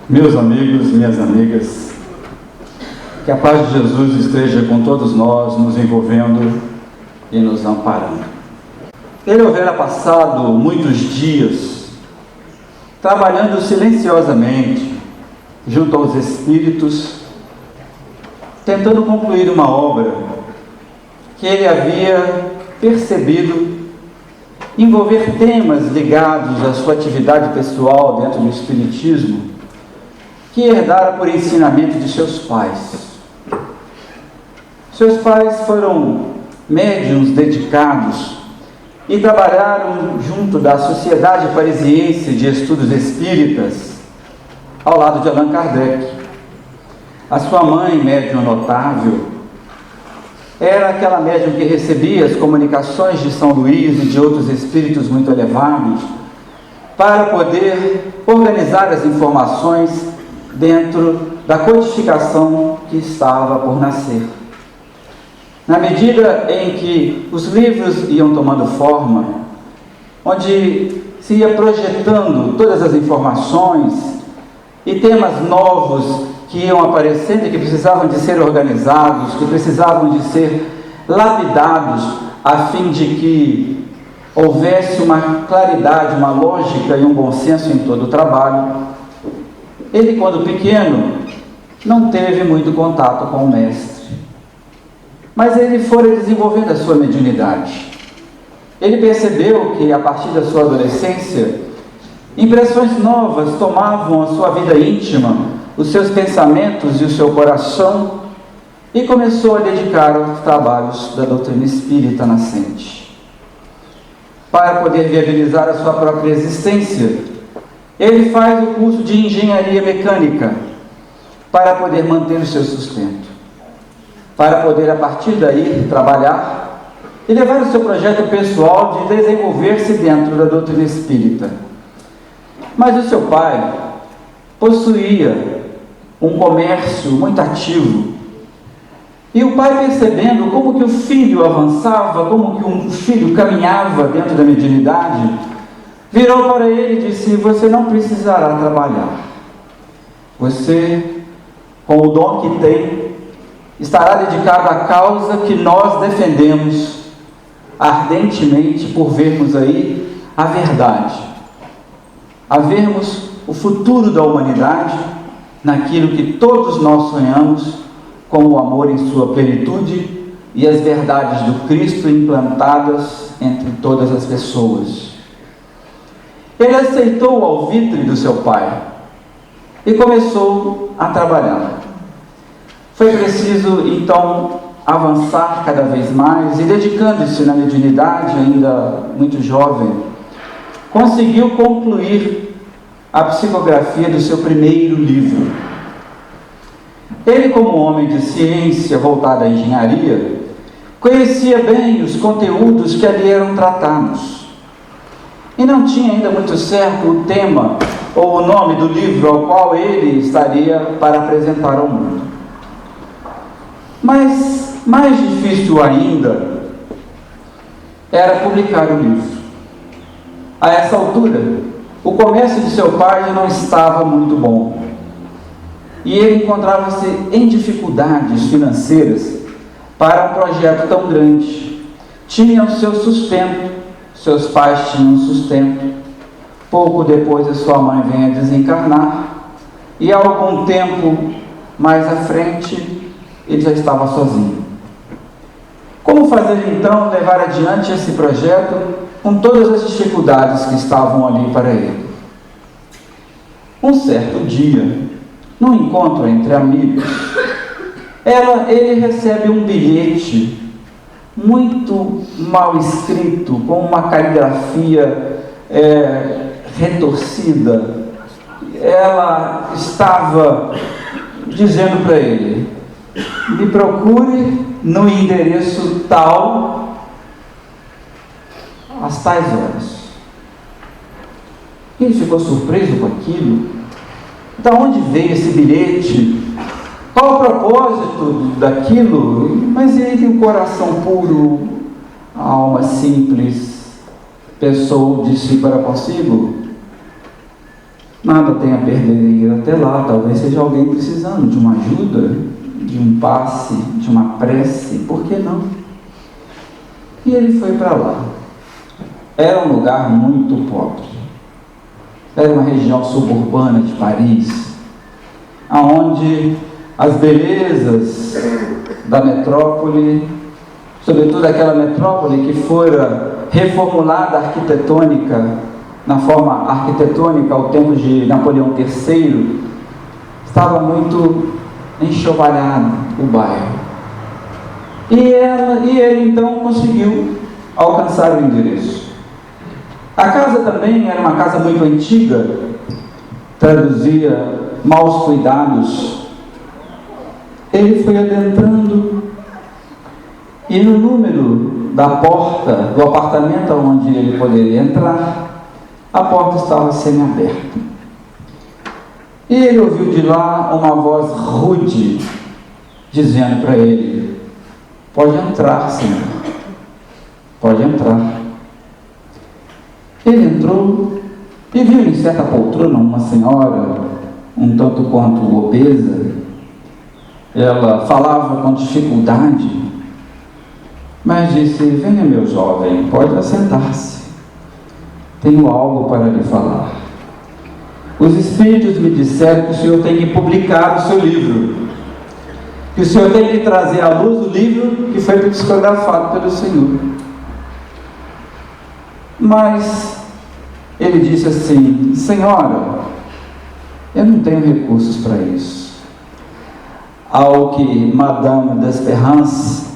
Meus amigos, minhas amigas, que a paz de Jesus esteja com todos nós, nos envolvendo e nos amparando. Ele houvera passado muitos dias trabalhando silenciosamente junto aos Espíritos, tentando concluir uma obra que ele havia percebido envolver temas ligados à sua atividade pessoal dentro do Espiritismo, que herdara por ensinamento de seus pais. Seus pais foram médiuns dedicados e trabalharam junto da Sociedade Parisiense de Estudos Espíritas, ao lado de Allan Kardec. A sua mãe, médium notável, era aquela médium que recebia as comunicações de São Luís e de outros espíritos muito elevados para poder organizar as informações dentro da codificação que estava por nascer. Na medida em que os livros iam tomando forma, onde se ia projetando todas as informações e temas novos que iam aparecendo e que precisavam de ser organizados, que precisavam de ser lapidados, a fim de que houvesse uma claridade, uma lógica e um bom senso em todo o trabalho, ele, quando pequeno, não teve muito contato com o mestre. Mas ele foi desenvolvendo a sua mediunidade. Ele percebeu que, a partir da sua adolescência, impressões novas tomavam a sua vida íntima, os seus pensamentos e o seu coração, e começou a dedicar aos trabalhos da doutrina espírita nascente. Para poder viabilizar a sua própria existência, ele faz o curso de engenharia mecânica para poder manter o seu sustento, para poder, a partir daí, trabalhar e levar o seu projeto pessoal de desenvolver-se dentro da doutrina espírita. Mas o seu pai possuía um comércio muito ativo, e o pai, percebendo como que o filho avançava, como que o filho caminhava dentro da mediunidade, virou para ele e disse: você não precisará trabalhar. Você, com o dom que tem, estará dedicado à causa que nós defendemos ardentemente, por vermos aí a verdade, a vermos o futuro da humanidade naquilo que todos nós sonhamos, com o amor em sua plenitude e as verdades do Cristo implantadas entre todas as pessoas. Ele aceitou o alvitre do seu pai e começou a trabalhar. Foi preciso, então, avançar cada vez mais e, dedicando-se na mediunidade, ainda muito jovem, conseguiu concluir a psicografia do seu primeiro livro. Ele, como homem de ciência voltado à engenharia, conhecia bem os conteúdos que ali eram tratados e não tinha ainda muito certo o tema ou o nome do livro ao qual ele estaria para apresentar ao mundo. Mas mais difícil ainda era publicar o livro. A essa altura, o comércio de seu pai não estava muito bom e ele encontrava-se em dificuldades financeiras para um projeto tão grande. Tinha o seu sustento, seus pais tinham sustento. Pouco depois a sua mãe vem a desencarnar e, há algum tempo mais à frente, ele já estava sozinho. Como fazer então levar adiante esse projeto com todas as dificuldades que estavam ali para ele? Um certo dia, num encontro entre amigos, ele recebe um bilhete muito mal escrito, com uma caligrafia retorcida. Ela estava dizendo para ele: me procure no endereço tal, às tais horas. Ele ficou surpreso com aquilo. Da onde veio esse bilhete? Qual o propósito daquilo? Mas ele, o coração puro, a alma simples, pensou de si para consigo: Nada tem a perder em ir até lá. Talvez seja alguém precisando de uma ajuda, de um passe, de uma prece. Por que não? E ele foi para lá. Era um lugar muito pobre. Era uma região suburbana de Paris, onde as belezas da metrópole, sobretudo aquela metrópole que fora reformulada arquitetônica, na forma arquitetônica ao tempo de Napoleão III, estava muito enxovalhado o bairro. E ele então conseguiu alcançar o endereço. A casa também era uma casa muito antiga, traduzia maus cuidados. Ele foi adentrando e no número da porta do apartamento onde ele poderia entrar, a porta estava semi-aberta. E ele ouviu de lá uma voz rude, dizendo para ele: pode entrar, senhor, pode entrar. Ele entrou e viu em certa poltrona uma senhora, um tanto quanto obesa. Ela falava com dificuldade, mas disse: venha, meu jovem, pode assentar-se. Tenho algo para lhe falar. Os espíritos me disseram que o senhor tem que publicar o seu livro, que o senhor tem que trazer à luz o livro que foi psicografado pelo senhor. Mas ele disse assim: senhora, eu não tenho recursos para isso. Ao que Madame d'Espérance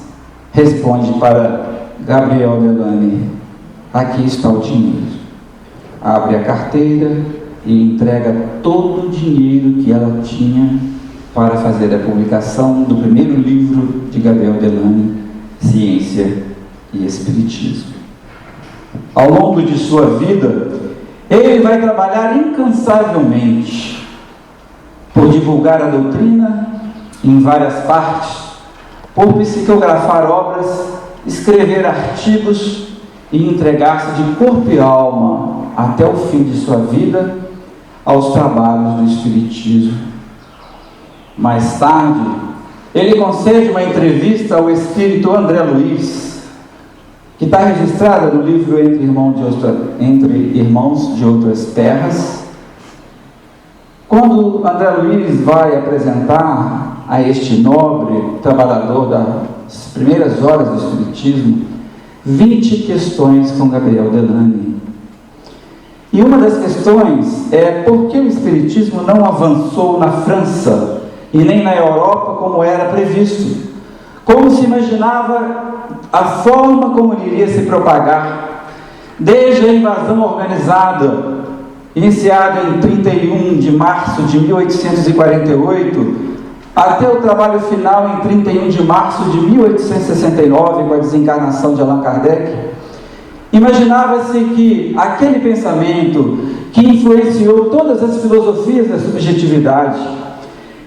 responde para Gabriel Delany: aqui está o dinheiro. Abre a carteira e entrega todo o dinheiro que ela tinha para fazer a publicação do primeiro livro de Gabriel Delany, Ciência e Espiritismo. Ao longo de sua vida, ele vai trabalhar incansavelmente por divulgar a doutrina em várias partes, por psicografar obras, escrever artigos e entregar-se de corpo e alma até o fim de sua vida aos trabalhos do Espiritismo. Mais tarde, ele concede uma entrevista ao espírito André Luiz, que está registrada no livro Entre Irmãos de Outras Terras. Quando André Luiz vai apresentar a este nobre trabalhador das primeiras horas do Espiritismo 20 questões com Gabriel Delany. E uma das questões é: por que o Espiritismo não avançou na França e nem na Europa como era previsto? Como se imaginava a forma como ele iria se propagar? Desde a invasão organizada, iniciada em 31 de março de 1848, até o trabalho final em 31 de março de 1869, com a desencarnação de Allan Kardec, imaginava-se que aquele pensamento que influenciou todas as filosofias da subjetividade,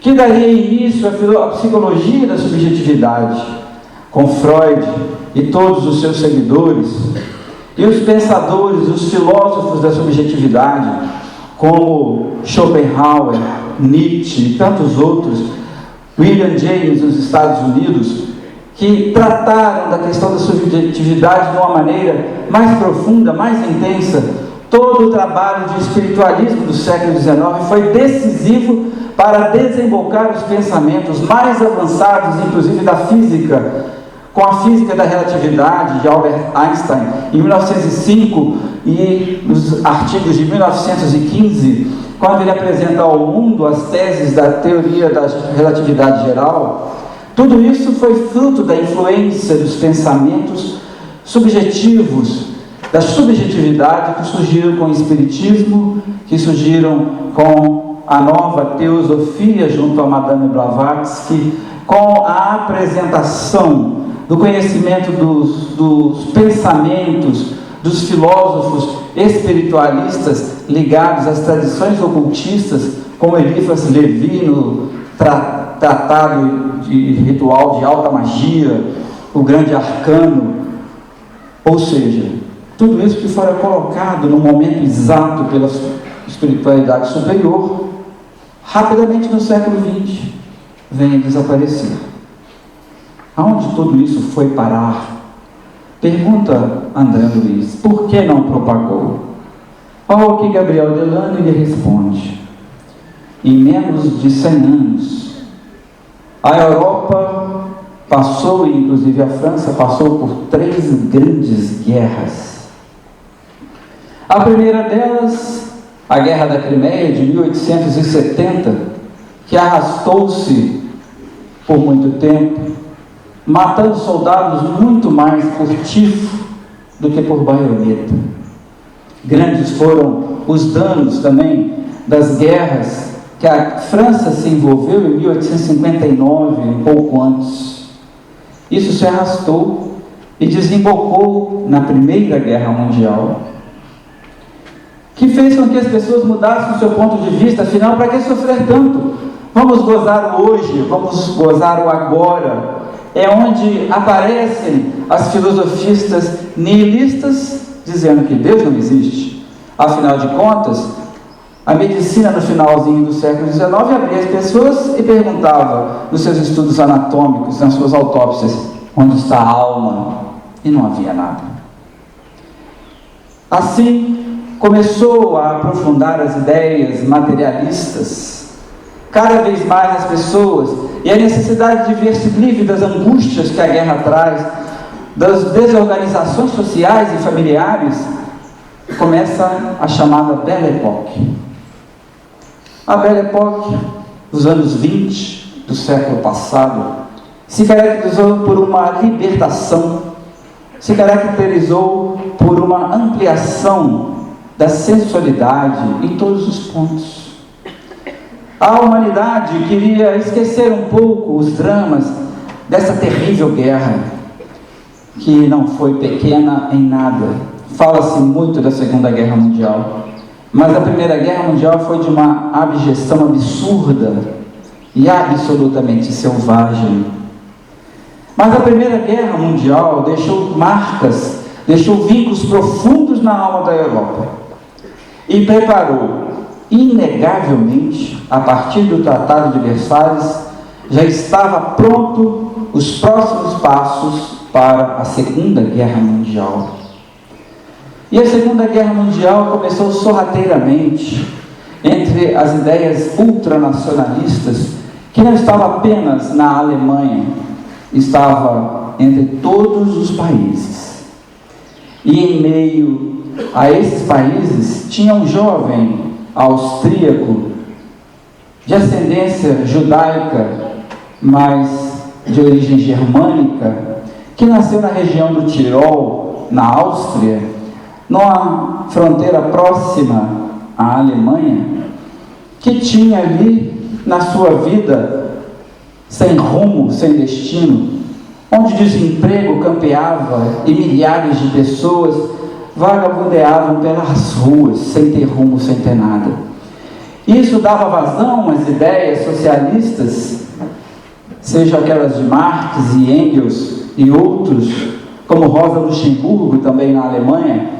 que daria início à psicologia da subjetividade, com Freud e todos os seus seguidores, e os pensadores, os filósofos da subjetividade, como Schopenhauer, Nietzsche e tantos outros, William James nos Estados Unidos, que trataram da questão da subjetividade de uma maneira mais profunda, mais intensa. Todo o trabalho de espiritualismo do século XIX foi decisivo para desembocar os pensamentos mais avançados, inclusive da física, com a física da relatividade de Albert Einstein, em 1905, e nos artigos de 1915, quando ele apresenta ao mundo as teses da teoria da relatividade geral. Tudo isso foi fruto da influência dos pensamentos subjetivos, da subjetividade, que surgiram com o Espiritismo, que surgiram com a nova teosofia junto a Madame Blavatsky, com a apresentação do conhecimento dos pensamentos dos filósofos espiritualistas ligados às tradições ocultistas, como Eliphas Levi no Tratado de Ritual de Alta Magia, o Grande Arcano. Ou seja, tudo isso que fora colocado no momento exato espiritualidade superior, rapidamente no século XX, vem a desaparecer. Aonde tudo isso foi parar? Pergunta André Luiz, por que não propagou? Ao que Gabriel Delano lhe responde: em menos de 100 anos, a Europa passou, e inclusive a França, passou por 3 grandes guerras. A primeira delas, a Guerra da Crimeia, de 1870, que arrastou-se por muito tempo, matando soldados muito mais por tifo do que por baioneta. Grandes foram os danos também das guerras que a França se envolveu em 1859, um pouco antes. Isso se arrastou e desembocou na Primeira Guerra Mundial, que fez com que as pessoas mudassem o seu ponto de vista. Afinal, para que sofrer tanto? Vamos gozar o hoje, vamos gozar o agora. É onde aparecem as filosofistas nihilistas dizendo que Deus não existe. Afinal de contas, a medicina no finalzinho do século XIX abria as pessoas e perguntava nos seus estudos anatômicos, nas suas autópsias, onde está a alma? E não havia nada. Assim, começou a aprofundar as ideias materialistas, cada vez mais as pessoas, e a necessidade de ver-se livre das angústias que a guerra traz, das desorganizações sociais e familiares. Começa a chamada Belle Époque. A Belle Époque, dos anos 20 do século passado, se caracterizou por uma libertação, se caracterizou por uma ampliação da sensualidade em todos os pontos. A humanidade queria esquecer um pouco os dramas dessa terrível guerra, que não foi pequena em nada. Fala-se muito da Segunda Guerra Mundial, mas a Primeira Guerra Mundial foi de uma abjeção absurda e absolutamente selvagem. Mas a Primeira Guerra Mundial deixou marcas, deixou vínculos profundos na alma da Europa e preparou, inegavelmente, a partir do Tratado de Versalhes, já estava pronto os próximos passos para a Segunda Guerra Mundial. E a Segunda Guerra Mundial começou sorrateiramente entre as ideias ultranacionalistas, que não estava apenas na Alemanha, estava entre todos os países. E em meio a esses países tinha um jovem austríaco de ascendência judaica, mas de origem germânica, que nasceu na região do Tirol, na Áustria, numa fronteira próxima à Alemanha, que tinha ali na sua vida sem rumo, sem destino, onde o desemprego campeava e milhares de pessoas vagabundeavam pelas ruas, sem ter rumo, sem ter nada. Isso dava vazão às ideias socialistas, seja aquelas de Marx e Engels e outros, como Rosa Luxemburgo, também na Alemanha,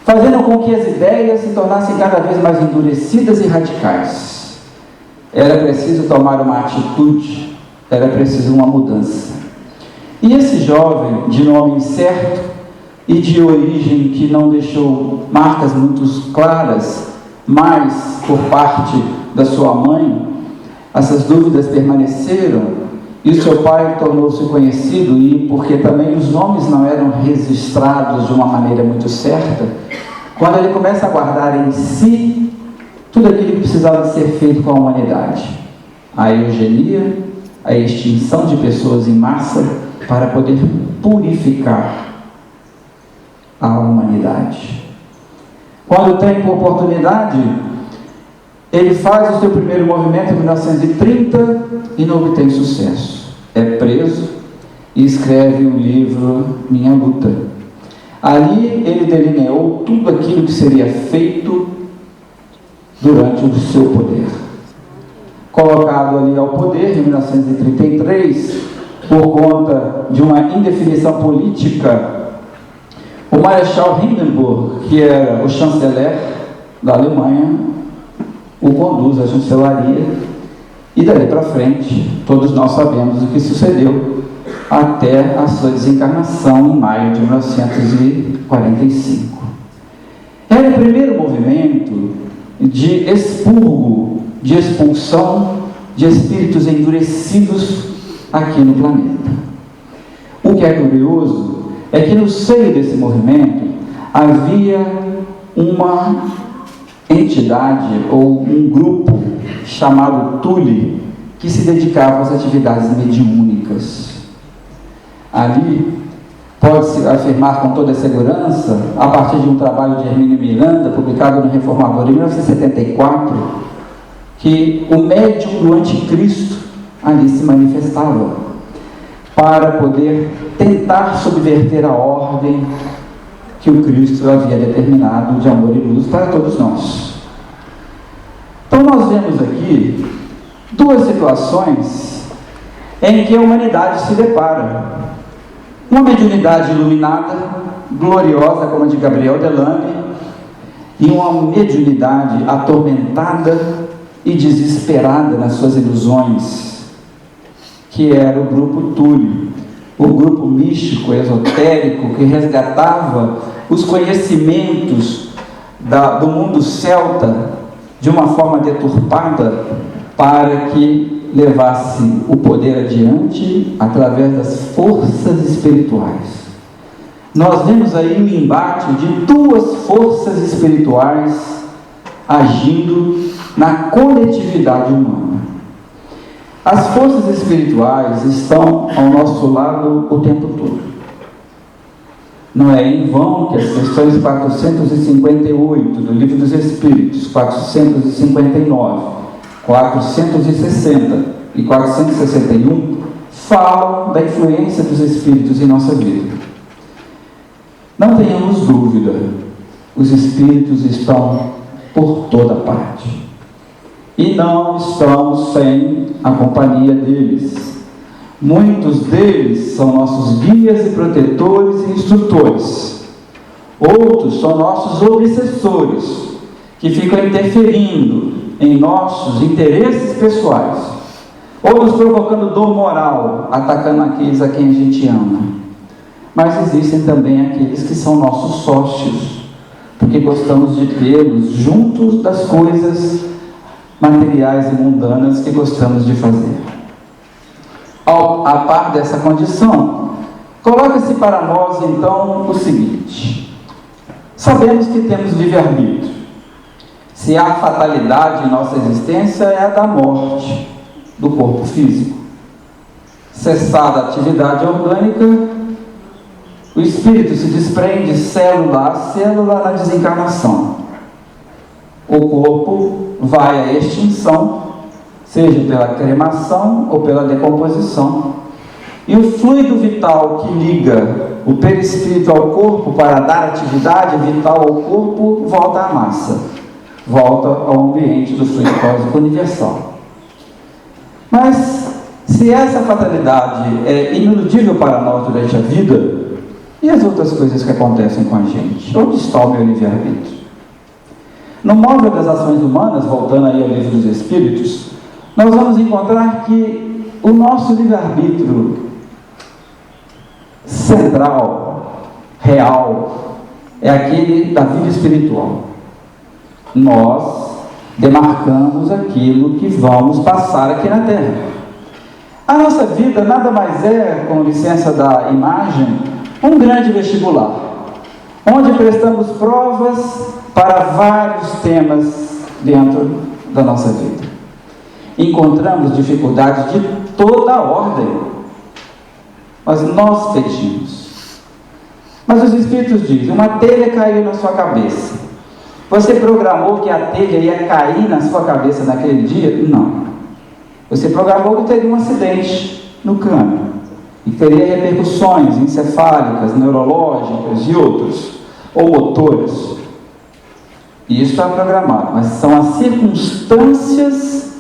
fazendo com que as ideias se tornassem cada vez mais endurecidas e radicais. Era preciso tomar uma atitude, era preciso uma mudança. E esse jovem, de nome incerto e de origem que não deixou marcas muito claras, mas por parte da sua mãe, essas dúvidas permaneceram, e o seu pai tornou-se conhecido, e porque também os nomes não eram registrados de uma maneira muito certa, quando ele começa a guardar em si tudo aquilo que precisava de ser feito com a humanidade: a eugenia, a extinção de pessoas em massa, para poder purificar a humanidade. Quando tem oportunidade, ele faz o seu primeiro movimento em 1930 e não obtém sucesso. É preso e escreve o livro Minha Luta. Ali ele delineou tudo aquilo que seria feito durante o seu poder. Colocado ali ao poder em 1933, por conta de uma indefinição política, o Marechal Hindenburg, que era o chanceler da Alemanha, o conduz à chancelaria, e dali para frente, todos nós sabemos o que sucedeu até a sua desencarnação em maio de 1945. Era o primeiro movimento de expurgo, de expulsão de espíritos endurecidos aqui no planeta. O que é curioso é que no seio desse movimento havia uma entidade ou um grupo chamado Tule, que se dedicava às atividades mediúnicas. Ali, pode-se afirmar com toda segurança, a partir de um trabalho de Hermínio Miranda, publicado no Reformador em 1974, que o médium do anticristo ali se manifestava para poder tentar subverter a ordem que o Cristo havia determinado de amor e luz para todos nós. Então nós vemos aqui duas situações em que a humanidade se depara. Uma mediunidade iluminada, gloriosa como a de Gabriel Delame, e uma mediunidade atormentada e desesperada nas suas ilusões, que era o grupo Tule, o grupo místico, esotérico, que resgatava os conhecimentos do mundo celta de uma forma deturpada para que levasse o poder adiante através das forças espirituais. Nós vemos aí o embate de duas forças espirituais agindo na coletividade humana. As forças espirituais estão ao nosso lado o tempo todo. Não é em vão que as questões 458 do Livro dos Espíritos, 459, 460 e 461 falam da influência dos espíritos em nossa vida. Não tenhamos dúvida, os espíritos estão por toda parte. E não estamos sem a companhia deles. Muitos deles são nossos guias e protetores e instrutores. Outros são nossos obsessores, que ficam interferindo em nossos interesses pessoais, ou nos provocando dor moral, atacando aqueles a quem a gente ama. Mas existem também aqueles que são nossos sócios, porque gostamos de tê-los juntos das coisas materiais e mundanas que gostamos de fazer. A par dessa condição, coloca-se para nós então o seguinte: sabemos que temos livre-arbítrio. Se há fatalidade em nossa existência, é a da morte do corpo físico. Cessada a atividade orgânica, o espírito se desprende célula a célula na desencarnação. O corpo vai à extinção, seja pela cremação ou pela decomposição, e o fluido vital que liga o perispírito ao corpo para dar atividade vital ao corpo volta à massa, volta ao ambiente do fluido cósmico universal. Mas se essa fatalidade é ineludível para nós durante a vida, e as outras coisas que acontecem com a gente? Onde está o meu livre-arbítrio? No móvel das ações humanas, voltando aí ao Livro dos Espíritos, nós vamos encontrar que o nosso livre-arbítrio central, real, é aquele da vida espiritual. Nós demarcamos aquilo que vamos passar aqui na Terra. A nossa vida nada mais é, com licença da imagem, um grande vestibular, onde prestamos provas para vários temas dentro da nossa vida. Encontramos dificuldades de toda a ordem, mas nós pedimos. Mas os Espíritos dizem: uma telha caiu na sua cabeça. Você programou que a telha ia cair na sua cabeça naquele dia? Não. Você programou que teria um acidente no crânio e teria repercussões encefálicas, neurológicas e outros, ou motores. E isso está programado, mas são as circunstâncias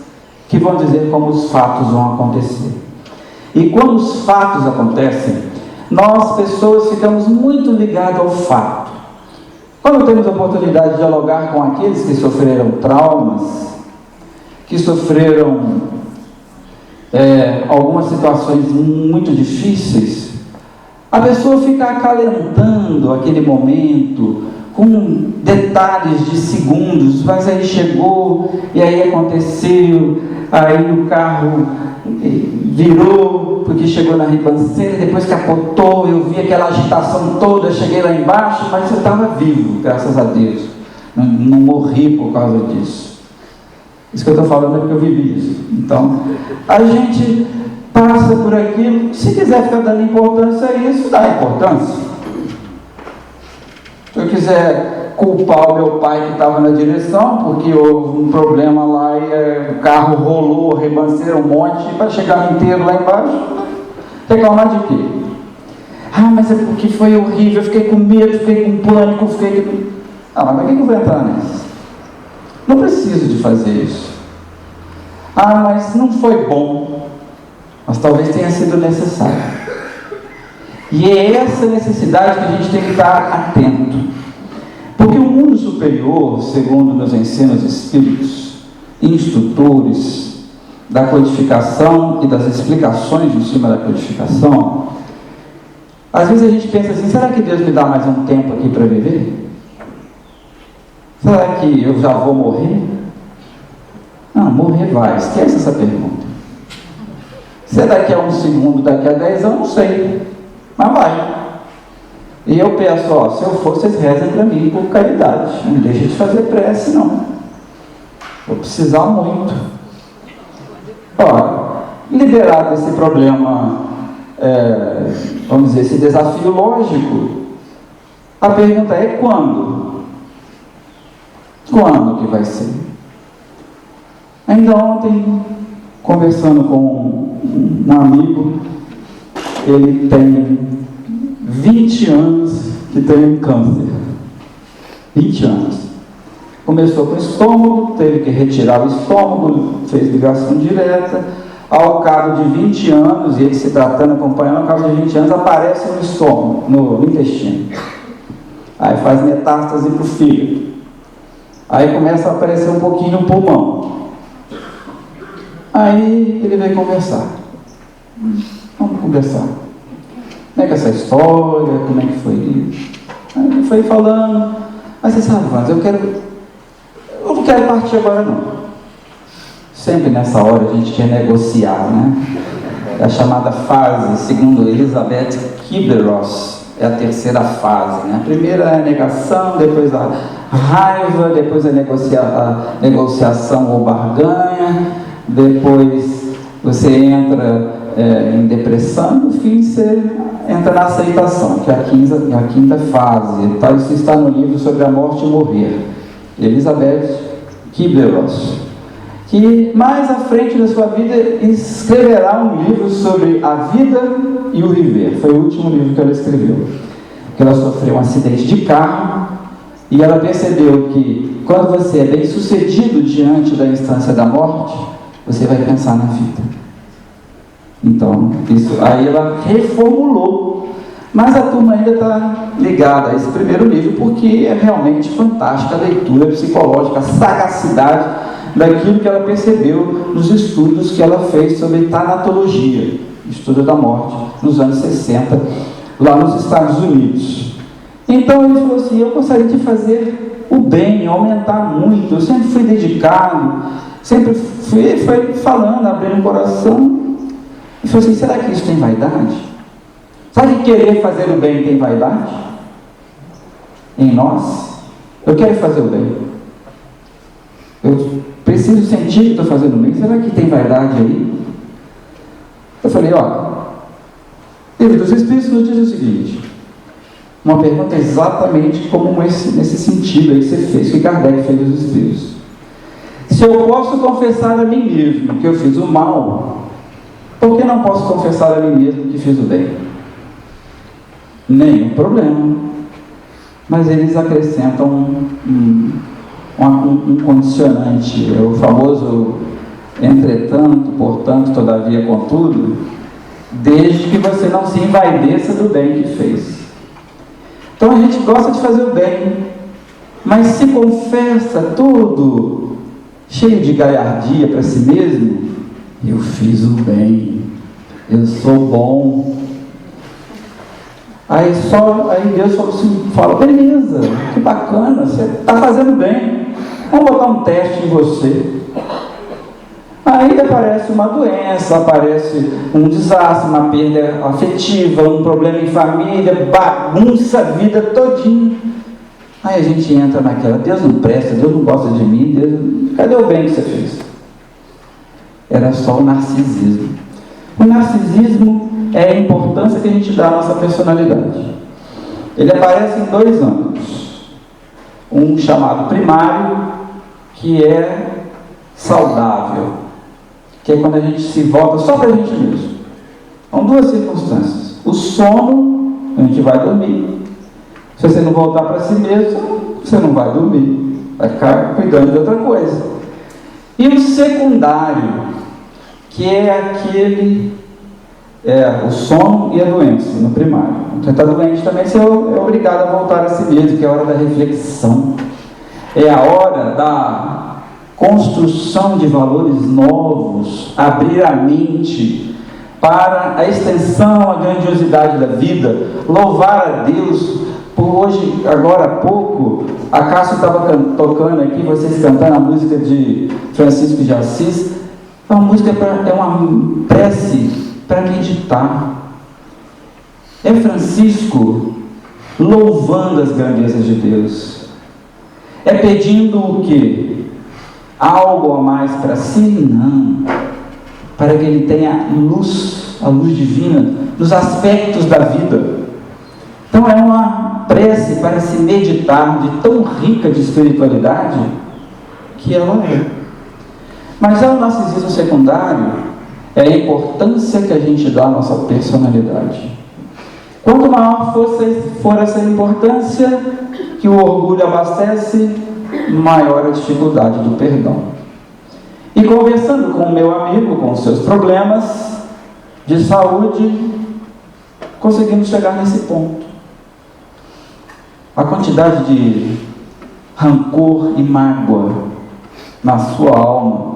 que vão dizer como os fatos vão acontecer. E quando os fatos acontecem, nós, pessoas, ficamos muito ligados ao fato. Quando temos a oportunidade de dialogar com aqueles que sofreram traumas, que sofreram algumas situações muito difíceis, a pessoa fica acalentando aquele momento com detalhes de segundos, mas aí chegou, e aí aconteceu, aí o carro virou, porque chegou na ribanceira, depois capotou, eu vi aquela agitação toda, eu cheguei lá embaixo, mas eu estava vivo, graças a Deus, não morri por causa disso. Isso que eu estou falando é porque eu vivi isso. Então, a gente passa por aquilo, se quiser ficar dando importância a isso, dá importância. Se eu quiser culpar o meu pai que estava na direção, porque houve um problema lá e o carro rolou, ribanceira, um monte, para chegar inteiro lá embaixo, reclamar de quê? Mas é porque foi horrível, eu fiquei com medo, fiquei com pânico, mas para que eu vou entrar nisso? Não preciso de fazer isso. Mas não foi bom, mas talvez tenha sido necessário. E é essa necessidade que a gente tem que estar atento. Porque o mundo superior, segundo nos ensinos espíritos, instrutores da codificação e das explicações em cima da codificação, às vezes a gente pensa assim, será que Deus me dá mais um tempo aqui para viver? Será que eu já vou morrer? Não, morrer vai, esquece essa pergunta. Se é daqui a 1 segundo, daqui a 10 anos, não sei, mas vai. E eu peço, se eu for, vocês rezem para mim por caridade, não deixa de fazer prece não, vou precisar muito. Liberado desse problema, vamos dizer, esse desafio lógico, a pergunta é quando? Quando que vai ser? Ainda ontem, conversando com um amigo, ele tem 20 anos que tem um câncer. 20 anos. Começou com o estômago, teve que retirar o estômago, fez ligação direta. Ao cabo de 20 anos, e ele se tratando, acompanhando, ao cabo de 20 anos, aparece no estômago, no intestino. Aí faz metástase para o fígado. Aí começa a aparecer um pouquinho no pulmão. Aí ele veio conversar. Vamos conversar. Como é que é essa história? Como é que foi isso? Aí ele foi falando. Mas você sabe, Vans, eu não quero partir agora não. Sempre nessa hora a gente quer negociar, né? É a chamada fase, segundo Elizabeth Kubler-Ross, é a terceira fase, né? A primeira é a negação, depois a raiva, depois a negociação ou barganha, depois você entra em depressão, no fim você entra na aceitação, que é a quinta fase. Isso está no livro sobre a morte e morrer, Elizabeth Kubler-Ross, que mais à frente da sua vida escreverá um livro sobre a vida e o viver. Foi o último livro que ela escreveu, que ela sofreu um acidente de carro e ela percebeu que quando você é bem sucedido diante da instância da morte, você vai pensar na vida. Então, aí ela reformulou, mas a turma ainda está ligada a esse primeiro livro, porque é realmente fantástica a leitura psicológica, a sagacidade daquilo que ela percebeu nos estudos que ela fez sobre tanatologia, estudo da morte, nos anos 60, lá nos Estados Unidos. Então ele falou assim, eu gostaria de fazer o bem, aumentar muito, eu sempre fui dedicado, sempre fui falando, abrindo o coração. E falou assim, será que isso tem vaidade? Sabe que querer fazer o bem tem vaidade? Em nós? Eu quero fazer o bem. Eu preciso sentir que estou fazendo o bem. Será que tem vaidade aí? Eu falei, o livro dos Espíritos nos diz o seguinte, uma pergunta exatamente como nesse sentido aí que você fez, que Kardec fez dos Espíritos. Se eu posso confessar a mim mesmo que eu fiz o mal, por que não posso confessar a mim mesmo que fiz o bem? Nenhum problema. Mas eles acrescentam um condicionante, o famoso entretanto, portanto, todavia, contudo, desde que você não se envaideça do bem que fez. Então a gente gosta de fazer o bem, mas se confessa tudo cheio de galhardia para si mesmo, eu fiz o bem, eu sou bom. Aí Deus fala, beleza, que bacana, você está fazendo bem, vamos botar um teste em você. Aí aparece uma doença, aparece um desastre, uma perda afetiva, um problema em família, bagunça a vida todinha. Aí a gente entra naquela, Deus não presta, Deus não gosta de mim, Deus, cadê o bem que você fez? Era só o narcisismo. O narcisismo é a importância que a gente dá à nossa personalidade. Ele aparece em 2 âmbitos. Um chamado primário, que é saudável, que é quando a gente se volta só para a gente mesmo. São 2 circunstâncias. O sono, a gente vai dormir. Se você não voltar para si mesmo, você não vai dormir. Vai ficar cuidando de outra coisa. E o secundário, que é o sono e a doença, no primário. Você está doente também, você é obrigado a voltar a si mesmo, que é a hora da reflexão. É a hora da construção de valores novos, abrir a mente para a extensão, a grandiosidade da vida, louvar a Deus. Por hoje, agora há pouco, a Cássia estava tocando aqui, vocês cantando a música de Francisco de Assis. É uma música, é uma prece para meditar. É Francisco louvando as grandezas de Deus. É pedindo o quê? Algo a mais para si? Não. Para que ele tenha luz, a luz divina, nos aspectos da vida. Então é uma prece para se meditar, de tão rica de espiritualidade que ela é. Mas já o narcisismo secundário é a importância que a gente dá à nossa personalidade. Quanto maior for essa importância que o orgulho abastece, maior a dificuldade do perdão. E conversando com o meu amigo, com os seus problemas de saúde, conseguimos chegar nesse ponto. A quantidade de rancor e mágoa na sua alma,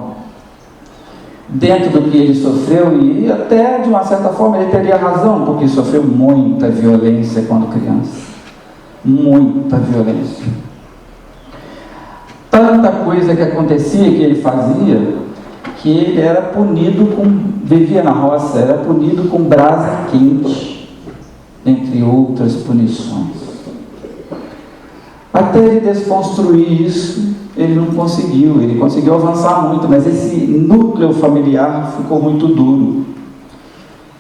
dentro do que ele sofreu, e até de uma certa forma ele teria razão, porque sofreu muita violência quando criança. Muita violência. Tanta coisa que acontecia, que ele fazia, que ele era punido vivia na roça, era punido com brasa quente, entre outras punições. Até ele desconstruir isso, ele não conseguiu. Ele conseguiu avançar muito, mas esse núcleo familiar ficou muito duro.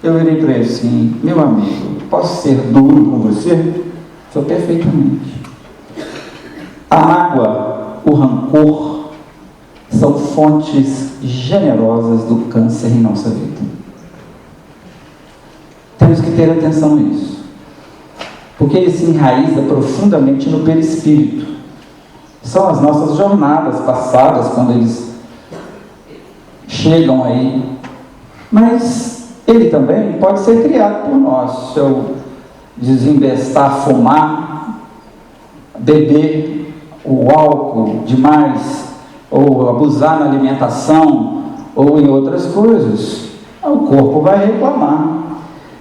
Eu virei para ele assim, meu amigo, posso ser duro com você? Foi perfeitamente. A mágoa, o rancor, são fontes generosas do câncer em nossa vida. Temos que ter atenção a isso. Porque ele se enraiza profundamente no perispírito. São as nossas jornadas passadas, quando eles chegam aí. Mas ele também pode ser criado por nós. Se eu desembestar, fumar, beber o álcool demais, ou abusar na alimentação, ou em outras coisas, o corpo vai reclamar.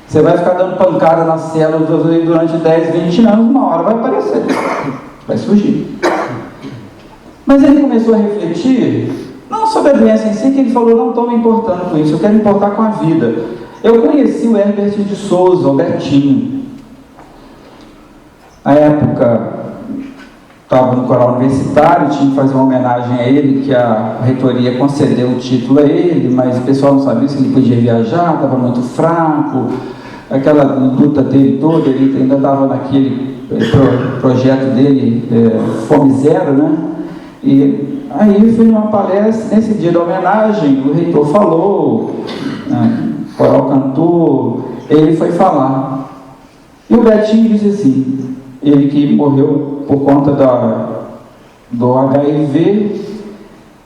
Você vai ficar dando pancada na célula durante 10, 20 anos, uma hora vai aparecer, vai surgir. Mas ele começou a refletir, não sobre a doença em si, que ele falou, não estou me importando com isso, eu quero me importar com a vida. Eu conheci o Herbert de Souza, o Bertinho. Na época, estava no coral universitário, tinha que fazer uma homenagem a ele, que a reitoria concedeu o título a ele, mas o pessoal não sabia se ele podia viajar, estava muito fraco, aquela luta dele toda, ele ainda estava naquele projeto dele, Fome Zero, né? E aí foi uma palestra, nesse dia da homenagem, o reitor falou, o coral cantou, ele foi falar. E o Betinho disse assim, ele que morreu por conta do HIV,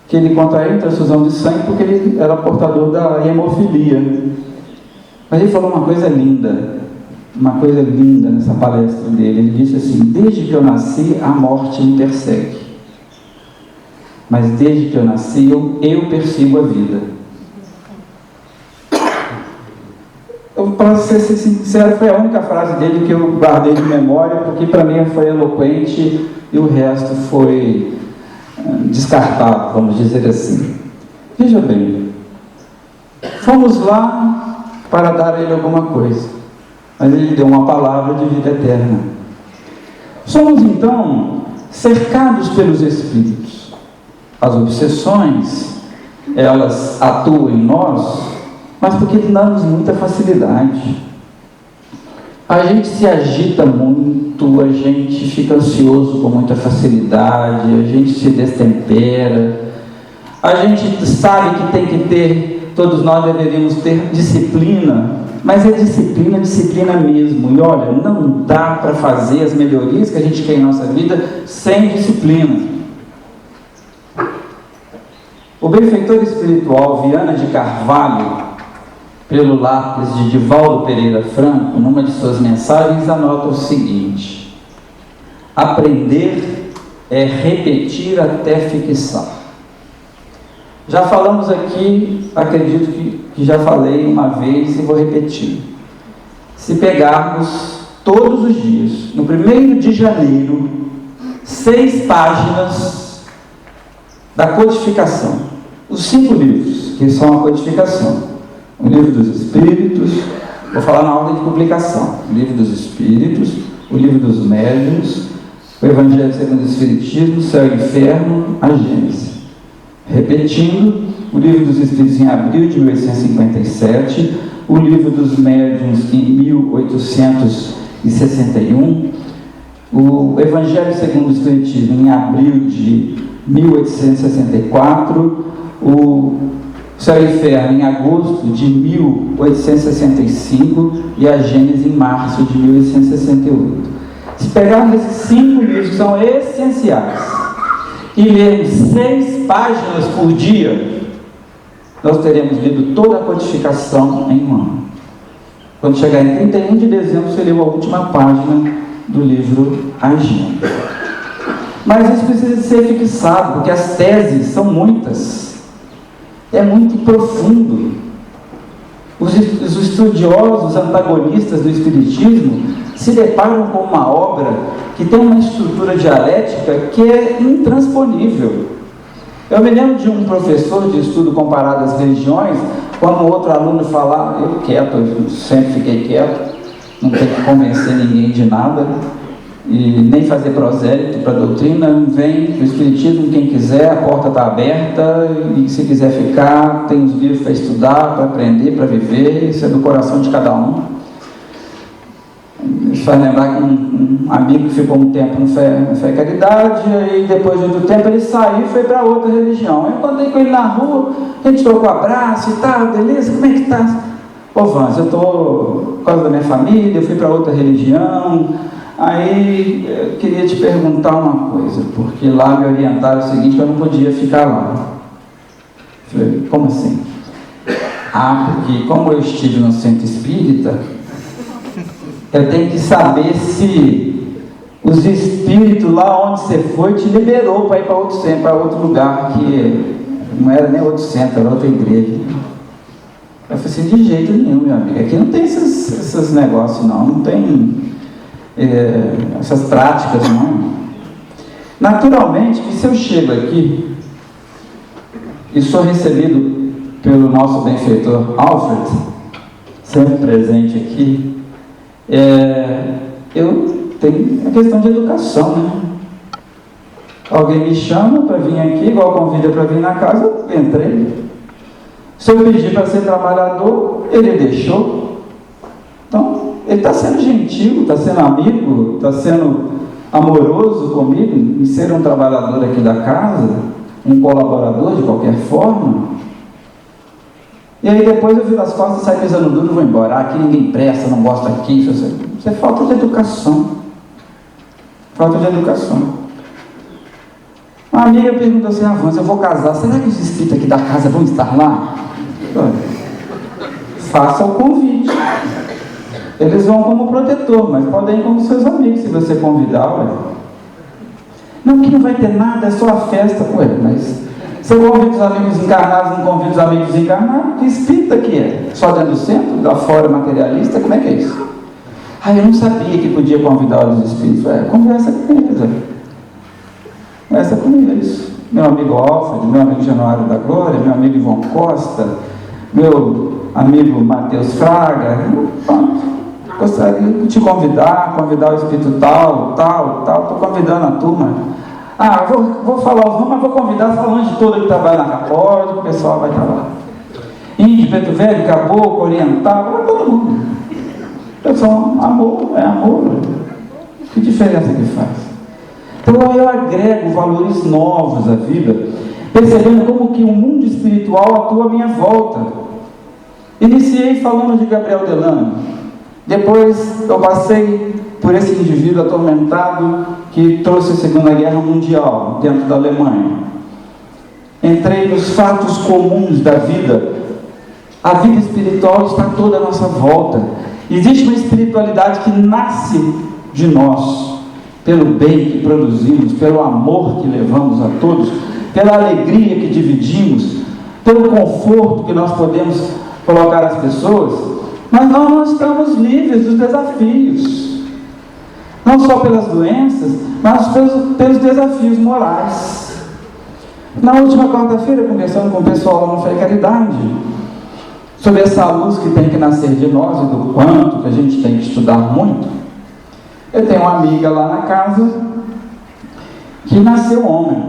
que ele contraiu transfusão de sangue porque ele era portador da hemofilia. Mas ele falou uma coisa linda nessa palestra dele. Ele disse assim, desde que eu nasci, a morte me persegue. mas desde que eu nasci, eu persigo a vida. Para ser sincero, foi a única frase dele que eu guardei de memória, porque para mim foi eloquente e o resto foi descartado, vamos dizer assim. Veja bem, fomos lá para dar a ele alguma coisa, mas ele deu uma palavra de vida eterna. Somos então cercados pelos espíritos. As obsessões, elas atuam em nós, mas porque damos muita facilidade. A gente se agita muito, a gente fica ansioso com muita facilidade, a gente se destempera, a gente sabe que tem que ter, todos nós deveríamos ter disciplina, mas é disciplina mesmo. E olha, não dá para fazer as melhorias que a gente quer em nossa vida sem disciplina. O benfeitor espiritual Viana de Carvalho, pelo lápis de Divaldo Pereira Franco, numa de suas mensagens, anota o seguinte: aprender é repetir até fixar. Já falamos aqui, acredito que já falei uma vez e vou repetir. Se pegarmos todos os dias, no 1º de janeiro, 6 páginas da codificação, os 5 livros que são a codificação: o Livro dos Espíritos, vou falar na ordem de publicação: o Livro dos Espíritos, o Livro dos Médiuns, o Evangelho segundo o Espiritismo, Céu e Inferno, a Gênese. Repetindo, o Livro dos Espíritos em abril de 1857, o Livro dos Médiuns em 1861, o Evangelho segundo o Espiritismo em abril de 1864, o Céu e Inferno em agosto de 1865 e a Gênese em março de 1868. Se pegarmos esses 5 livros que são essenciais e lermos 6 páginas por dia, nós teremos lido toda a codificação em um ano. Quando chegar em 31 de dezembro, você leu a última página do livro A Gênese. Mas isso precisa ser fixado, porque as teses são muitas. É muito profundo. Os estudiosos antagonistas do Espiritismo se deparam com uma obra que tem uma estrutura dialética que é intransponível. Eu me lembro de um professor de estudo comparado às religiões, quando um outro aluno falava, eu sempre fiquei quieto, não tenho que convencer ninguém de nada, e nem fazer prosélito para a doutrina. Vem o Espiritismo, quem quiser, a porta está aberta, e se quiser ficar, tem os livros para estudar, para aprender, para viver, isso é do coração de cada um. Isso faz lembrar que um amigo que ficou um tempo no Fé e Caridade, e depois de muito tempo ele saiu e foi para outra religião. Eu encontrei com ele na rua, a gente trocou abraço e tal, beleza, como é que está? Ô Vans, eu estou por causa da minha família, eu fui para outra religião. Aí eu queria te perguntar uma coisa, porque lá me orientaram o seguinte, que eu não podia ficar lá. Eu falei, como assim? Porque como eu estive no centro espírita, eu tenho que saber se os espíritos lá onde você foi te liberou para ir para outro centro, para outro lugar, que não era nem outro centro, era outra igreja. Eu falei assim, de jeito nenhum, meu amigo, aqui não tem esses negócios não tem essas práticas não. Naturalmente que se eu chego aqui e sou recebido pelo nosso benfeitor Alfred, sempre presente aqui, eu tenho a questão de educação, né? Alguém me chama para vir aqui, igual convida para vir na casa, eu entrei. Se eu pedir para ser trabalhador, ele deixou. Então, ele está sendo gentil, está sendo amigo, está sendo amoroso comigo, em ser um trabalhador aqui da casa, um colaborador de qualquer forma. E aí depois eu viro as costas, saio pisando duro e vou embora. Aqui ninguém presta, não gosta aqui. Isso é falta de educação. Falta de educação. Uma amiga perguntou assim, Vans, eu vou casar, será que os espíritos aqui da casa vão estar lá? Faça o convite. Eles vão como protetor, mas podem ir como seus amigos, se você convidar. Não, que não vai ter nada, é só a festa. Ué, mas você convida os amigos encarnados, não convida os amigos desencarnados? Que espírita que é? Só dentro do centro, da fora materialista? Como é que é isso? Eu não sabia que podia convidar os espíritos. Conversa com eles. Conversa com eles. Meu amigo Alfred, meu amigo Januário da Glória, meu amigo Ivon Costa, meu amigo Matheus Fraga. Gostaria de te convidar o espírito tal, estou convidando a turma. Vou falar os nomes, mas vou convidar essa longe toda que trabalha na Capode, o pessoal vai estar lá. Índio, Preto Velho, Caboclo, Oriental, para todo mundo. Pessoal, amor, é amor. Que diferença que faz? Então eu agrego valores novos à vida, percebendo como que o mundo espiritual atua à minha volta. Iniciei falando de Gabriel Delano. Depois eu passei por esse indivíduo atormentado que trouxe a Segunda Guerra Mundial dentro da Alemanha. Entrei nos fatos comuns da vida. A vida espiritual está toda à nossa volta. Existe uma espiritualidade que nasce de nós, pelo bem que produzimos, pelo amor que levamos a todos, pela alegria que dividimos, pelo conforto que nós podemos colocar às pessoas. Mas nós não estamos livres dos desafios, não só pelas doenças, mas pelos desafios morais. Na última quarta-feira, conversando com o pessoal lá no Fé e Caridade, sobre essa luz que tem que nascer de nós e do quanto que a gente tem que estudar muito, eu tenho uma amiga lá na casa que nasceu homem,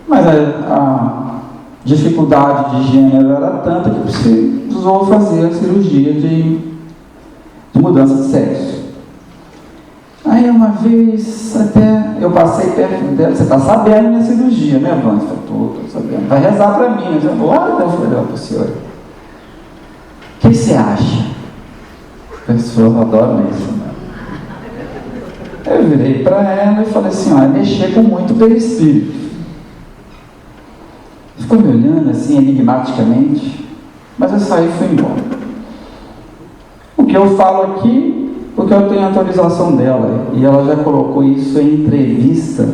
mas a dificuldade de gênero era tanta que precisou fazer a cirurgia de mudança de sexo. Aí uma vez até eu passei perto dela. Você está sabendo minha cirurgia, né, Vânia? Estou sabendo. Vai rezar para mim. Eu vou lá para a senhora. O que você acha? As pessoas adoram isso, né? Eu virei para ela e falei assim: olha, mexer com muito perispírito. Ficou me olhando assim enigmaticamente, mas eu saí e fui embora. O que eu falo aqui, porque eu tenho autorização dela, e ela já colocou isso em entrevista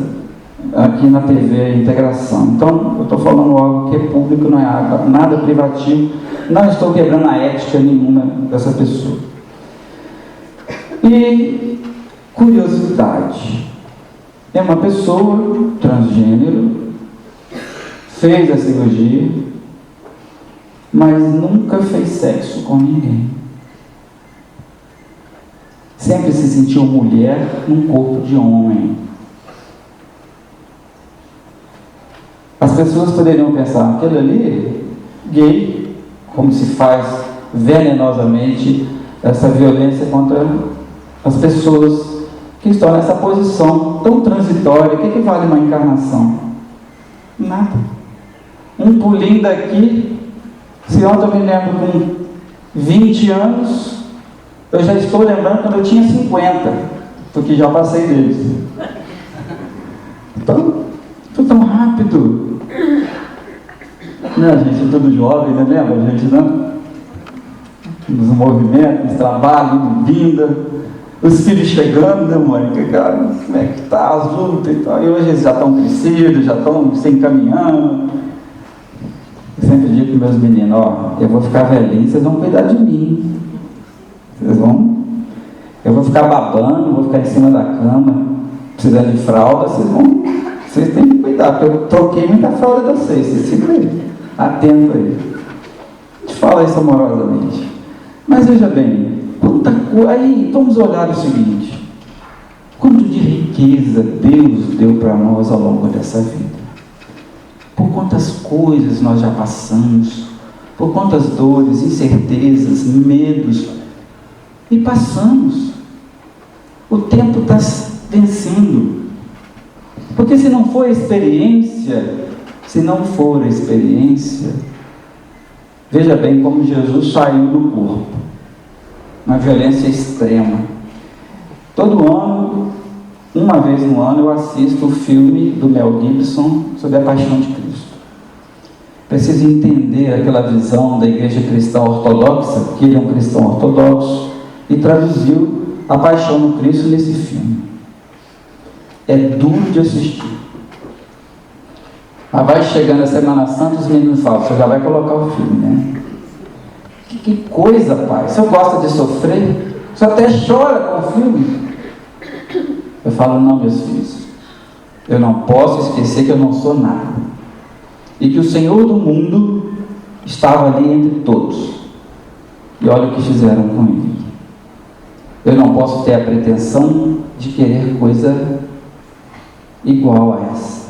aqui na TV Integração. Então, eu estou falando algo que é público, não é nada privativo, não estou quebrando a ética nenhuma dessa pessoa. E curiosidade, é uma pessoa transgênero, fez a cirurgia, mas nunca fez sexo com ninguém. Sempre se sentiu mulher num corpo de homem. As pessoas poderiam pensar, aquele ali, gay, como se faz venenosamente essa violência contra as pessoas que estão nessa posição tão transitória. O que vale uma encarnação? Nada. Um pulinho daqui. Se ontem eu me lembro com 20 anos, eu já estou lembrando quando eu tinha 50, porque já passei deles. Então, tudo tão rápido. Né, a gente é tudo jovem, né? Lembra? A gente, né? Nos movimentos, nos trabalhos, indo vinda, os filhos chegando, né, Mônica? Cara, como é que tá as lutas e tal? E hoje eles já estão crescidos, já estão se encaminhando. Eu sempre digo para meus meninos: ó, eu vou ficar velhinho, vocês vão cuidar de mim. Eu vou ficar babando, vou ficar em cima da cama, precisando de fralda, vocês têm que cuidar, porque eu troquei muita fralda de vocês ficam aí, atento aí. Te fala isso amorosamente. Mas veja bem, quanta coisa. Aí vamos olhar o seguinte: quanto de riqueza Deus deu para nós ao longo dessa vida. Por quantas coisas nós já passamos, por quantas dores, incertezas, medos, e passamos. O tempo está vencendo. Porque se não for a experiência, veja bem como Jesus saiu do corpo, uma violência extrema. Todo ano, uma vez no ano, eu assisto o filme do Mel Gibson sobre a Paixão de Cristo. Preciso entender aquela visão da igreja cristã ortodoxa, porque ele é um cristão ortodoxo, e traduziu a paixão do Cristo nesse filme. é duro de assistir. Mas vai chegando a Semana Santa, os meninos falam, você já vai colocar o filme, né? Que coisa, pai, o senhor gosta de sofrer? O senhor até chora com o filme. Eu falo, não, meus filhos, eu não posso esquecer que eu não sou nada, e que o Senhor do mundo estava ali entre todos, e olha o que fizeram com ele. Eu não posso ter a pretensão de querer coisa igual a essa,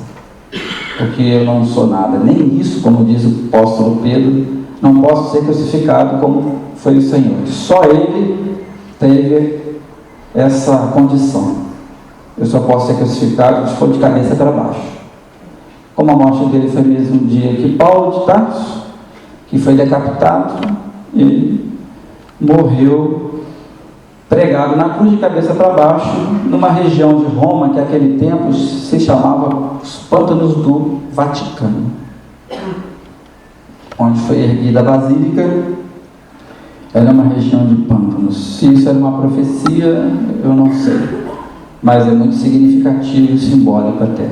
porque eu não sou nada, nem isso, como diz o apóstolo Pedro, não posso ser crucificado como foi o Senhor. Só ele teve essa condição. Eu só posso ser crucificado se for de cabeça para baixo. Como a morte dele foi mesmo um dia que Paulo de Tarso, que foi decapitado, ele morreu pregado na cruz de cabeça para baixo, numa região de Roma que naquele tempo se chamava os Pântanos do Vaticano, onde foi erguida a basílica. Era uma região de pântanos. Se isso era uma profecia, eu não sei, mas é muito significativo e simbólico até.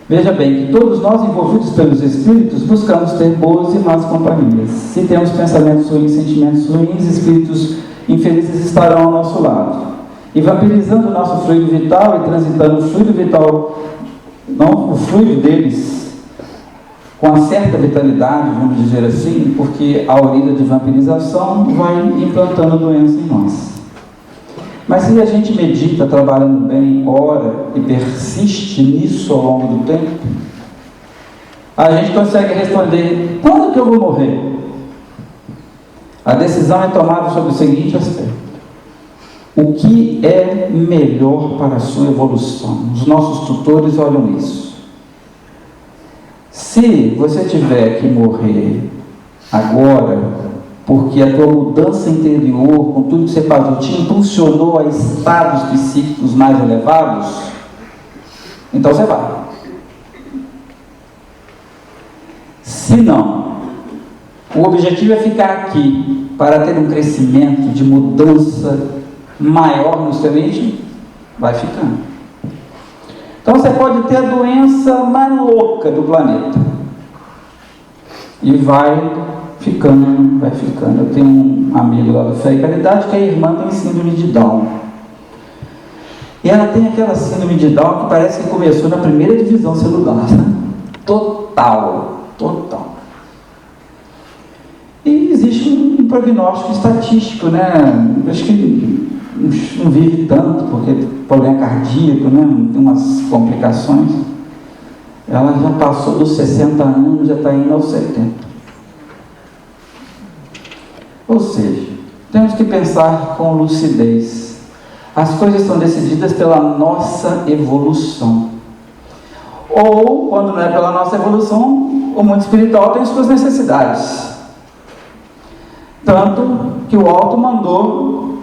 Veja bem que todos nós, envolvidos pelos Espíritos, buscamos ter boas e más companhias. Se temos pensamentos ruins, sentimentos ruins, espíritos infelizes estarão ao nosso lado. E vampirizando o nosso fluido vital e transitando o fluido vital, não o fluido deles, com uma certa vitalidade, vamos dizer assim, porque a urina de vampirização vai implantando doença em nós. Mas se a gente medita, trabalhando bem, ora e persiste nisso ao longo do tempo, a gente consegue responder: quando que eu vou morrer? A decisão é tomada sobre o seguinte aspecto: o que é melhor para a sua evolução? Os nossos tutores olham isso. Se você tiver que morrer agora, porque a tua mudança interior, com tudo que você passou, te impulsionou a estados psíquicos mais elevados, então você vai. Se não, o objetivo é ficar aqui para ter um crescimento de mudança maior no seu íntimo, vai ficando. Então você pode ter a doença mais louca do planeta e vai ficando, vai ficando. Eu tenho um amigo lá do Fé e Caridade que a irmã tem síndrome de Down. E ela tem aquela síndrome de Down que parece que começou na primeira divisão celular, né? Total. E existe um prognóstico estatístico, né? Acho que não vive tanto, porque problema cardíaco, né? Tem umas complicações. Ela já passou dos 60 anos, já está indo aos 70. Ou seja, temos que pensar com lucidez. As coisas são decididas pela nossa evolução. Ou, quando não é pela nossa evolução, o mundo espiritual tem suas necessidades. Tanto que o alto mandou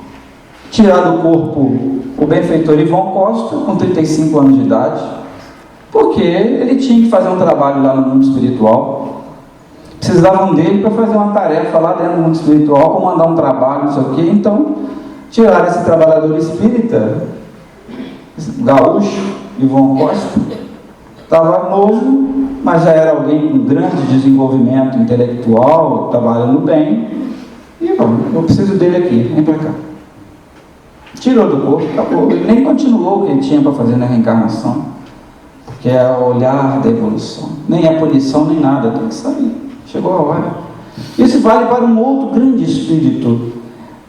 tirar do corpo o benfeitor Ivon Costa, com 35 anos de idade, porque ele tinha que fazer um trabalho lá no mundo espiritual. Precisavam dele para fazer uma tarefa lá dentro do mundo espiritual, comandar um trabalho, não sei o quê. Então, tiraram esse trabalhador espírita, gaúcho, Ivon Costa, estava novo, mas já era alguém com grande desenvolvimento intelectual, trabalhando bem, e bom, eu preciso dele aqui, vem para cá. Tirou do corpo, acabou. Ele nem continuou o que ele tinha para fazer na reencarnação, que é o olhar da evolução. Nem é punição, nem nada, tem que sair. Chegou a hora. Isso vale para um outro grande espírito,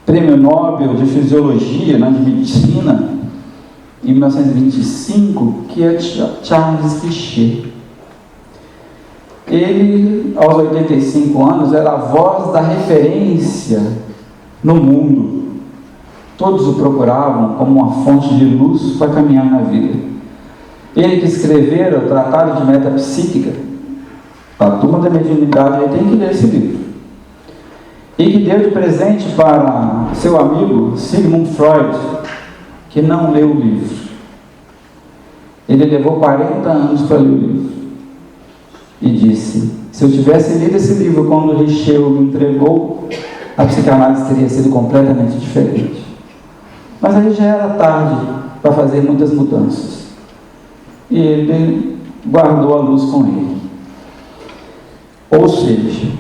prêmio Nobel de Fisiologia, né, de Medicina, em 1925, que é Charles Richer. Ele, aos 85 anos, era a voz da referência no mundo. Todos o procuravam como uma fonte de luz para caminhar na vida. Ele que escrevera o Tratado de Metapsíquica. A turma da mediunidade aí tem que ler esse livro. E que deu de presente para seu amigo Sigmund Freud, que não leu o livro. Ele levou 40 anos para ler o livro. E disse: se eu tivesse lido esse livro quando o Richer me entregou, a psicanálise teria sido completamente diferente. Mas aí já era tarde. para fazer muitas mudanças. E ele guardou a luz com ele. Ou seja,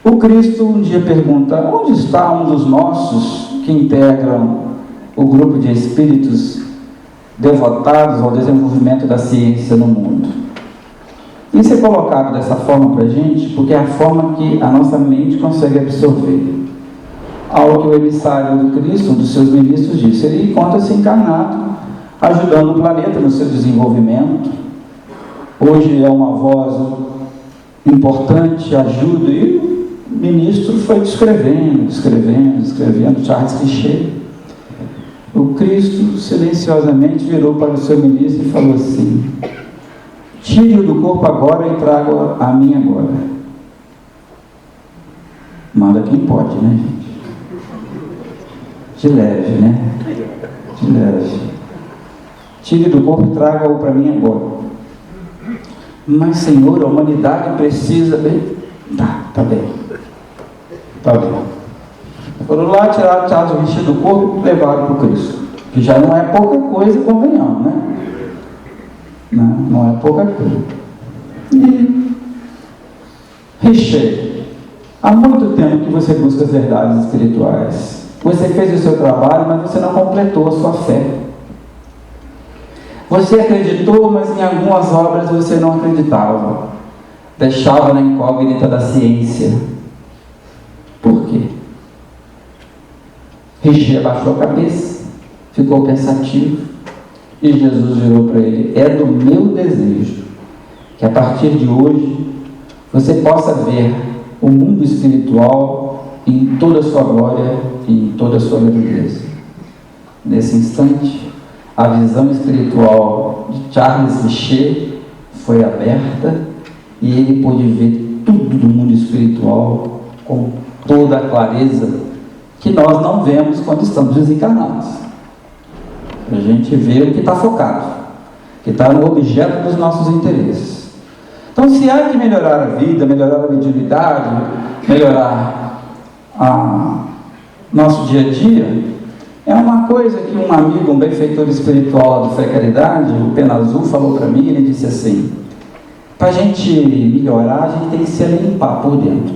o Cristo um dia pergunta: onde está um dos nossos que integram o grupo de espíritos devotados ao desenvolvimento da ciência no mundo? Isso é colocado dessa forma para a gente porque é a forma que a nossa mente consegue absorver. Algo que o emissário do Cristo, um dos seus ministros, disse: ele encontra-se encarnado, ajudando o planeta no seu desenvolvimento. Hoje é uma voz importante, ajuda, e o ministro foi escrevendo, Charles Richer. O Cristo silenciosamente virou para o seu ministro e falou assim: tire-o do corpo agora e traga-o a mim agora. Manda quem pode, né, gente? De leve, né? De leve. Tire do corpo e traga-o para mim agora. Mas, Senhor, a humanidade precisa... Tá bem. Foram lá, tiraram o Charles Richer do corpo e levaram para o Cristo. Que já não é pouca coisa, convenhamos, né? Não é pouca coisa. E Richer, há muito tempo que você busca as verdades espirituais. Você fez o seu trabalho, mas você não completou a sua fé. Você acreditou, mas em algumas obras você não acreditava. Deixava na incógnita da ciência. Por quê? Richer abaixou a cabeça, ficou pensativo, e Jesus virou para ele: é do meu desejo que a partir de hoje você possa ver o mundo espiritual em toda a sua glória e em toda a sua grandeza. Nesse instante, a visão espiritual de Charles Richer foi aberta e ele pôde ver tudo do mundo espiritual com toda a clareza que nós não vemos quando estamos desencarnados. A gente vê o que está focado, que está no objeto dos nossos interesses. Então, se há que melhorar a vida, melhorar a mediunidade, melhorar nosso dia a dia, é uma coisa que um amigo, um benfeitor espiritual do Fé e Caridade, o Pena Azul, falou para mim. Ele disse assim: para a gente melhorar, a gente tem que se limpar por dentro.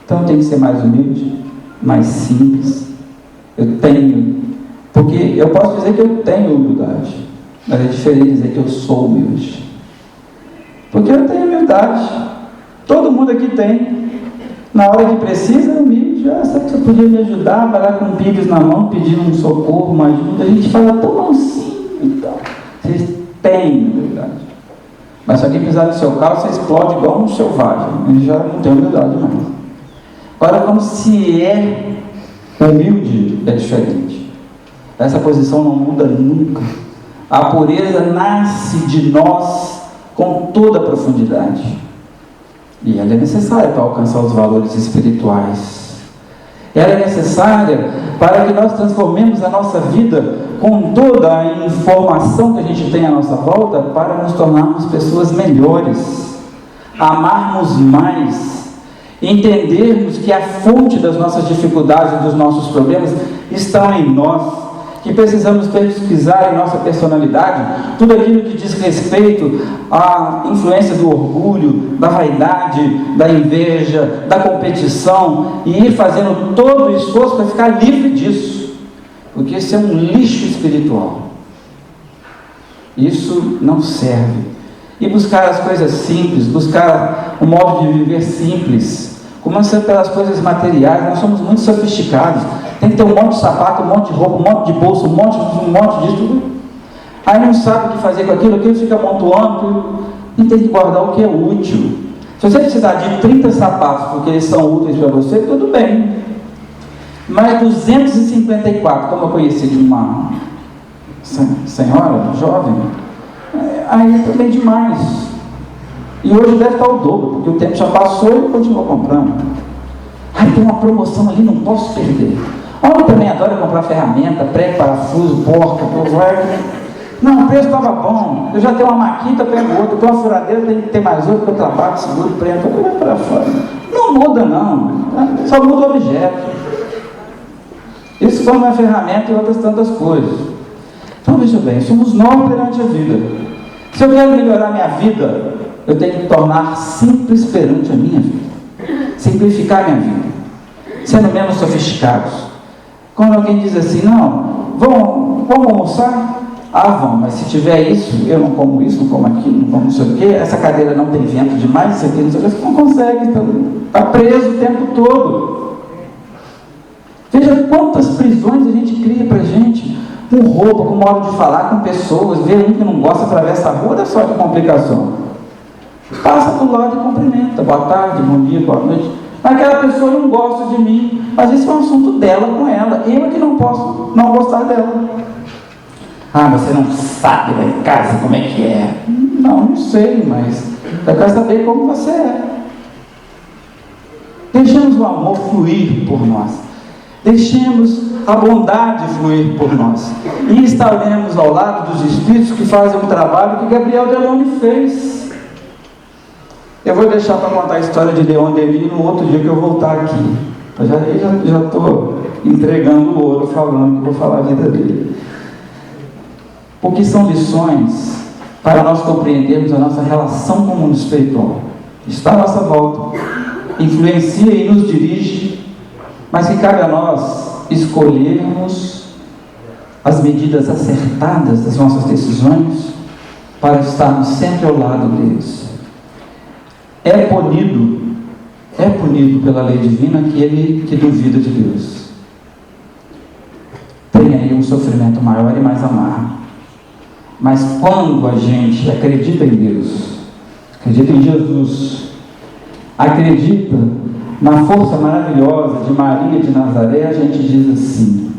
Então tem que ser mais humilde, mais simples. Porque eu posso dizer que eu tenho humildade, mas é diferente dizer que eu sou humilde. Porque eu tenho humildade, todo mundo aqui tem. Na hora que precisa, é humilde. Sabe que você podia me ajudar, vai lá com um pires na mão, pedindo um socorro, uma ajuda. A gente fala tão mansinho e tal. Vocês têm humildade. Mas se alguém pisar no seu carro, você explode igual um selvagem. Ele já não tem humildade mais. Agora, como se é humilde, é diferente. Essa posição não muda nunca. A pureza nasce de nós com toda a profundidade. E ela é necessária para alcançar os valores espirituais. Ela é necessária para que nós transformemos a nossa vida com toda a informação que a gente tem à nossa volta para nos tornarmos pessoas melhores, amarmos mais, entendermos que a fonte das nossas dificuldades e dos nossos problemas estão em nós, que precisamos pesquisar em nossa personalidade tudo aquilo que diz respeito à influência do orgulho, da vaidade, da inveja, da competição, e ir fazendo todo o esforço para ficar livre disso, porque isso é um lixo espiritual. Isso não serve. E buscar as coisas simples, buscar um modo de viver simples, começando pelas coisas materiais. Nós somos muito sofisticados. Tem que ter um monte de sapato, um monte de roupa, um monte de bolsa, um monte disso, tudo. Aí não sabe o que fazer com aquilo fica amontoando, e tem que guardar o que é útil. Se você precisar de 30 sapatos porque eles são úteis para você, tudo bem. Mas 254, como eu conheci de uma senhora jovem, aí também demais. E hoje deve estar o dobro, porque o tempo já passou e continuou comprando. Aí tem uma promoção ali, não posso perder. Homem também adora comprar ferramenta, prego, parafuso, porca, não, o preço estava bom, eu já tenho uma maquita, pego outra, eu tenho uma furadeira, tem que ter mais outra, eu trabalho, seguro, prego, eu vou para fora. Não muda não, só muda o objeto. Isso foi uma ferramenta e outras tantas coisas. Então veja bem, somos nós perante a vida. Se eu quero melhorar minha vida, eu tenho que tornar simples perante a minha vida. Simplificar minha vida, sendo menos sofisticados. Quando alguém diz assim, não, vamos vamos almoçar? Ah, vamos, mas se tiver isso, eu não como isso, não como aquilo, não como não sei o quê, essa cadeira não tem vento demais, isso aqui, não sei o quê, você não consegue, está preso o tempo todo. Veja quantas prisões a gente cria para a gente, com roupa, com modo de falar com pessoas, vê um que não gosta, atravessa a rua, olha só que complicação. Passa do lado e cumprimenta, boa tarde, bom dia, boa noite. Aquela pessoa não gosta de mim, mas isso é um assunto dela com ela, eu é que não posso não gostar dela. Ah, você não sabe lá em casa como é que é. Não sei, mas eu quero saber como você é. Deixemos o amor fluir por nós. Deixemos a bondade fluir por nós. E estaremos ao lado dos espíritos que fazem um trabalho que Gabriel Delone fez. Eu vou deixar para contar a história de Leon Denis no outro dia que eu voltar aqui. Eu já estou entregando o ouro, falando que vou falar a vida dele. Porque são lições para nós compreendermos a nossa relação com o mundo espiritual. Está à nossa volta, influencia e nos dirige, mas que cabe a nós escolhermos as medidas acertadas das nossas decisões para estarmos sempre ao lado deles. É punido pela lei divina aquele que duvida de Deus. Tem aí um sofrimento maior e mais amargo. Mas quando a gente acredita em Deus, acredita em Jesus, acredita na força maravilhosa de Maria de Nazaré, a gente diz assim: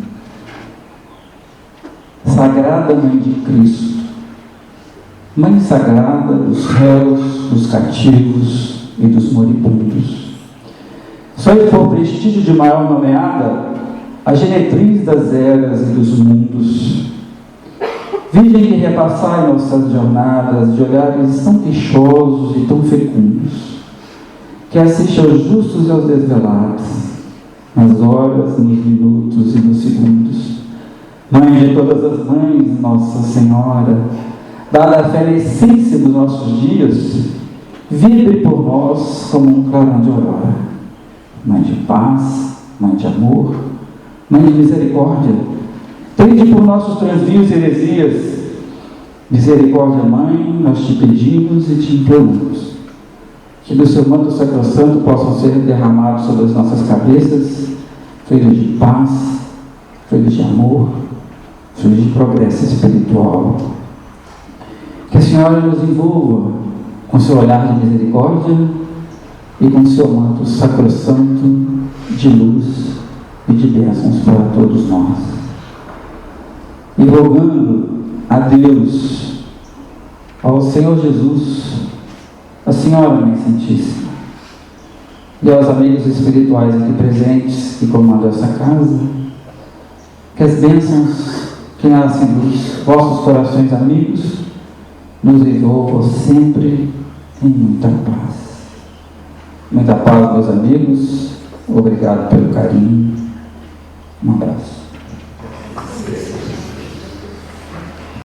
Sagrada Mãe de Cristo, Mãe Sagrada dos réus, dos cativos e dos moribundos, sois por prestígio de maior nomeada a geretriz das eras e dos mundos. Virgem que repassai nossas jornadas de olhares tão queixosos e tão fecundos, que assiste aos justos e aos desvelados, nas horas, nos minutos e nos segundos. Mãe de todas as mães, Nossa Senhora, dada a fé na essência dos nossos dias, vibre por nós como um clarão de aurora. Mãe de paz, Mãe de amor, Mãe de misericórdia, tende por nossos transvios e heresias. Misericórdia, Mãe, nós te pedimos e te imploramos, que do seu manto sacrossanto possam ser derramados sobre as nossas cabeças fluidos de paz, fluidos de amor, fluidos de progresso espiritual. Que a Senhora nos envolva com seu olhar de misericórdia e com seu manto sacrossanto de luz e de bênçãos para todos nós. E rogando a Deus, ao Senhor Jesus, a Senhora Mãe Santíssima, e aos amigos espirituais aqui presentes que comandam essa casa, que as bênçãos que nascem dos vossos corações amigos nos envolvam sempre em muita paz. Muita paz, meus amigos. Obrigado pelo carinho. Um abraço.